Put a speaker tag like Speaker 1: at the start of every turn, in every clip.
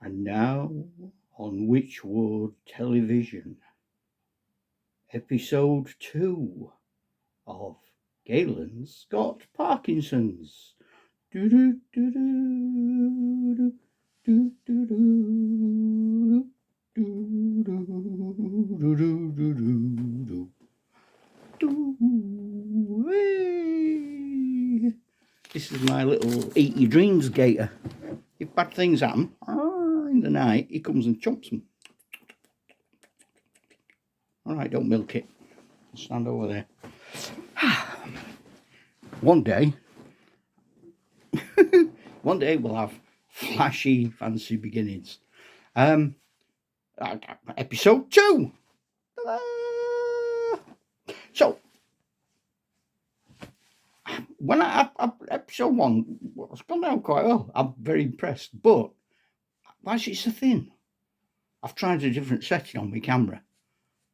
Speaker 1: And now on Witchwood Television, episode 2 of Galen's got Parkinson's. Do do do do do do do do do do do do. This is my little eat your dreams gator. If bad things happen in the night, he comes and chomps them. All right, don't milk it. Stand over there. One day we'll have flashy, fancy beginnings. Episode 2. So, when episode 1 was gone down quite well. I'm very impressed, but why is it so thin? I've tried a different setting on my camera,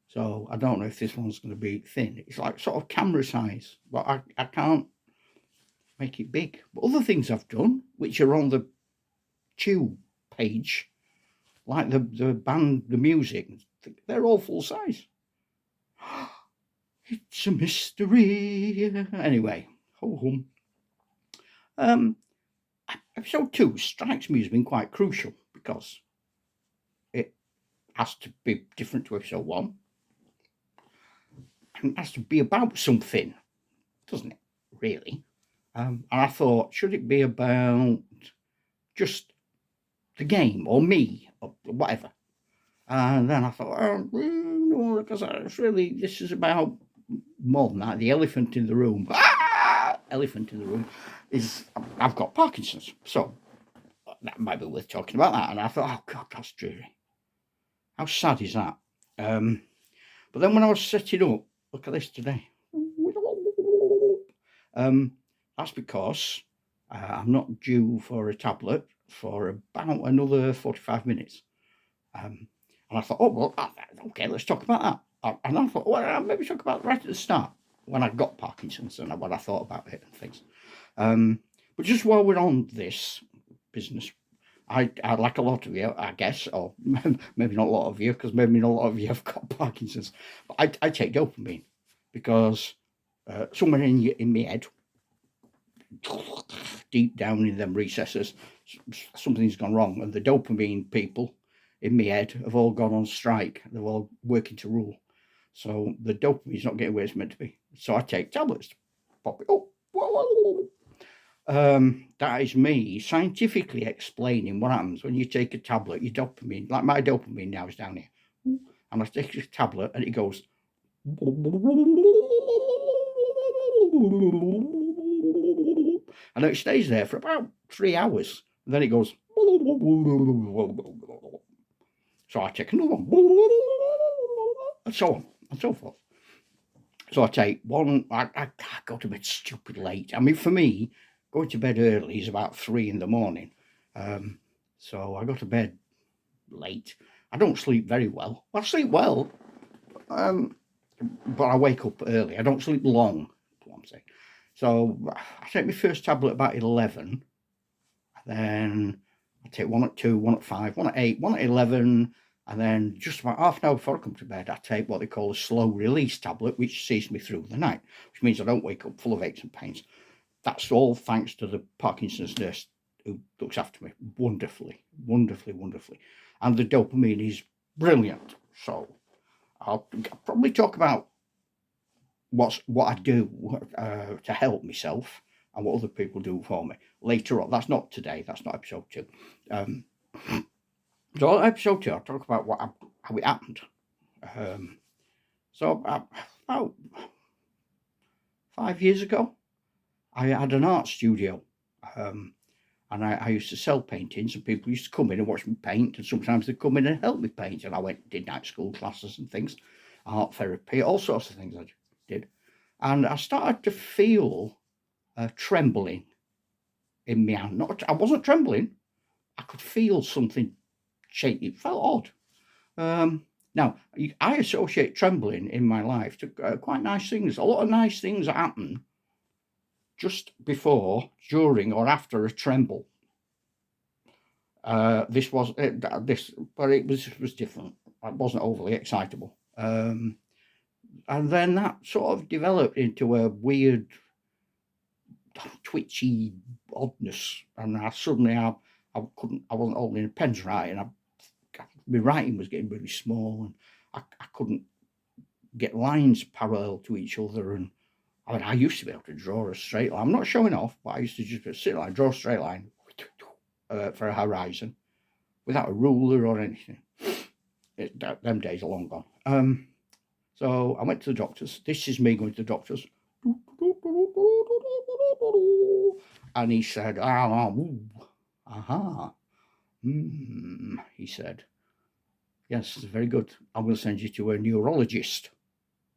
Speaker 1: so I don't know if this one's going to be thin. It's like sort of camera size, but I can't make it big. But other things I've done, which are on the Tube page, like the band, the music, they're all full size. It's a mystery. Anyway, ho hum. Episode 2 strikes me as being quite crucial because it has to be different to episode 1. And it has to be about something, doesn't it? Really. And I thought, should it be about just the game or me or whatever? And then I thought, no, because this is about more than that. The elephant in the room. Elephant in the room is I've got Parkinson's. So that might be worth talking about that. And I thought, oh God, that's dreary. How sad is that? But then when I was setting up, look at this today. That's because I'm not due for a tablet for about another 45 minutes. And I thought, oh, well, okay, let's talk about that. And I thought, well, I'll maybe talk about it right at the start when I got Parkinson's and what I thought about it and things. But just while we're on this business, I like a lot of you, I guess, or maybe not a lot of you, because maybe not a lot of you have got Parkinson's. But I take dopamine because somewhere in my head, deep down in them recesses, something's gone wrong, and the dopamine people in my head have all gone on strike. They're all working to rule. So the dopamine's not getting where it's meant to be. So I take tablets to pop it up. That is me scientifically explaining what happens when you take a tablet. Your dopamine, like my dopamine now, is down here. And I take a tablet and it goes. And it stays there for about 3 hours. And then it goes. So I take another one. And so on and so forth. So I take one. I go to bed stupid late. I mean, for me, going to bed early is about 3 a.m. So I go to bed late. I don't sleep very well. I sleep well, but I wake up early. I don't sleep long, that's what I'm saying. So I take my first tablet about 11. Then I take one at 2, one at 5, one at 8, one at 11. And then just about half an hour before I come to bed, I take what they call a slow release tablet, which sees me through the night, which means I don't wake up full of aches and pains. That's all thanks to the Parkinson's nurse who looks after me wonderfully. And the dopamine is brilliant. So I'll probably talk about what I do to help myself and what other people do for me later on. That's not today. That's not episode 2. So episode 2, I'll talk about how it happened. So about 5 years ago, I had an art studio, and I used to sell paintings, and people used to come in and watch me paint, and sometimes they'd come in and help me paint, and I did night school classes and things, art therapy, all sorts of things I did. And I started to feel trembling in my hand. I wasn't trembling. I could feel something shaky. It felt odd. Now, I associate trembling in my life to quite nice things. A lot of nice things happen just before, during, or after a tremble. This was this, but it was different. I wasn't overly excitable. And then that sort of developed into a weird, twitchy oddness, and I wasn't holding a pen's right, and my writing was getting really small, and I couldn't get lines parallel to each other. And I mean, I used to be able to draw a straight line. I'm not showing off, but I used to just sit like draw a straight line for a horizon without a ruler or anything. Them days are long gone. So I went to the doctors. This is me going to the doctors. And he said, aha, he said, yes, very good. I'm going to send you to a neurologist.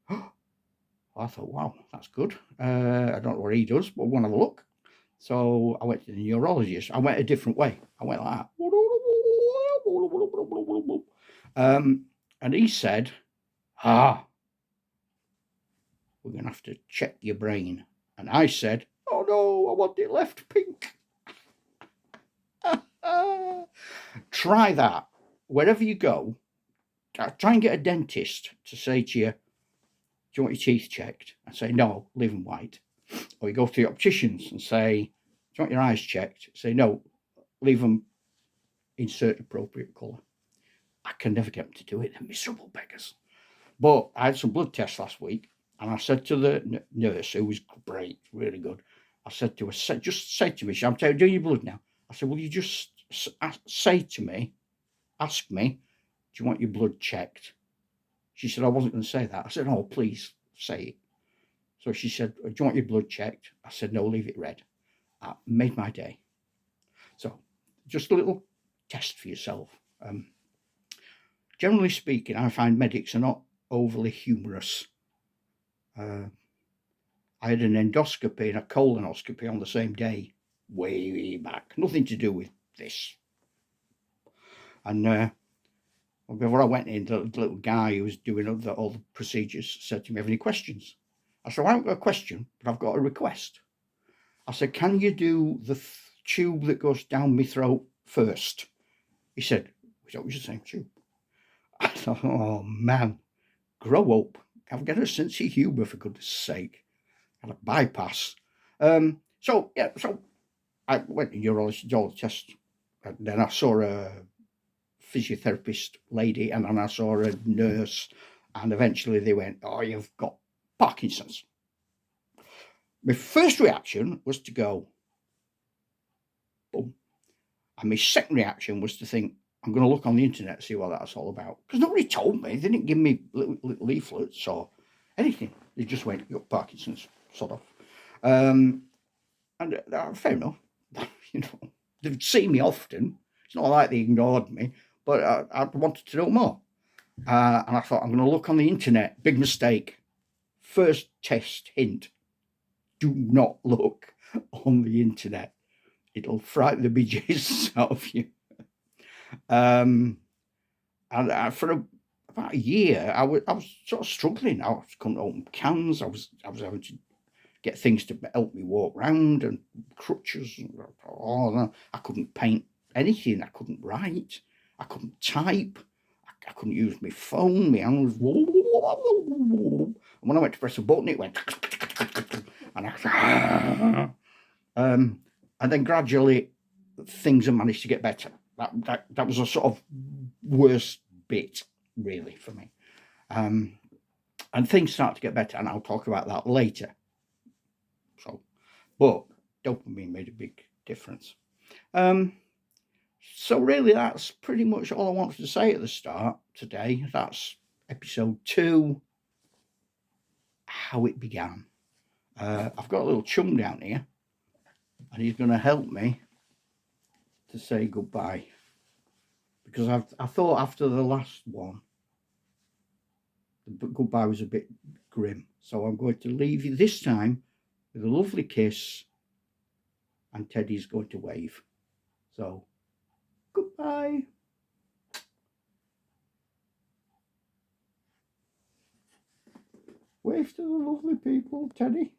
Speaker 1: I thought, wow, that's good. I don't know what he does, but I want to have a look. So I went to the neurologist. I went a different way. I went like that. And he said, we're going to have to check your brain. And I said, oh no, I want it left pink. Try that. Wherever you go, try and get a dentist to say to you, do you want your teeth checked? And say, no, leave them white. Or you go to the opticians and say, do you want your eyes checked? Say, no, leave them insert appropriate colour. I can never get them to do it. They're miserable beggars. But I had some blood tests last week, and I said to the nurse, who was great, really good, I said to her, just say to me, I'm doing your blood now. I said, will you just say to me, ask me, do you want your blood checked? She said, I wasn't going to say that. I said, oh, please say it. So she said, do you want your blood checked? I said, no, leave it red. That made my day. So just a little test for yourself. Generally speaking, I find medics are not overly humorous. I had an endoscopy and a colonoscopy on the same day, way back. Nothing to do with this. And before I went in, the little guy who was doing all the procedures said to me, have any questions? I said, well, I haven't got a question, but I've got a request. I said, can you do the tube that goes down my throat first? He said, we don't use the same tube. I thought, oh man, grow up. I've got a sense of humour, for goodness sake. And a bypass. So I went to neurologist, and then I saw a physiotherapist lady, and then I saw a nurse, and eventually they went, oh, you've got Parkinson's. My first reaction was to go, boom. And my second reaction was to think, I'm going to look on the internet and see what that's all about. Because nobody told me. They didn't give me little leaflets or anything. They just went, you got Parkinson's, sort of. And fair enough. They've seen me often. It's not like they ignored me, but I wanted to know more. And I thought, I'm going to look on the internet. Big mistake. First test hint. Do not look on the internet. It'll frighten the bejesus out of you. And for about a year, I was sort of struggling. I couldn't open cans. I was having to get things to help me walk around, and crutches. I couldn't paint anything. I couldn't write. I couldn't type. I couldn't use my phone. My hand was. And when I went to press a button, it went. And and then gradually things have managed to get better. That was a sort of worst bit, really, for me. And things start to get better, and I'll talk about that later. But dopamine made a big difference. So really, that's pretty much all I wanted to say at the start today. That's episode 2, how it began. I've got a little chum down here, and he's going to help me to say goodbye, because I thought after the last one, the goodbye was a bit grim. So I'm going to leave you this time with a lovely kiss, and Teddy's going to wave. So, goodbye. Wave to the lovely people, Teddy.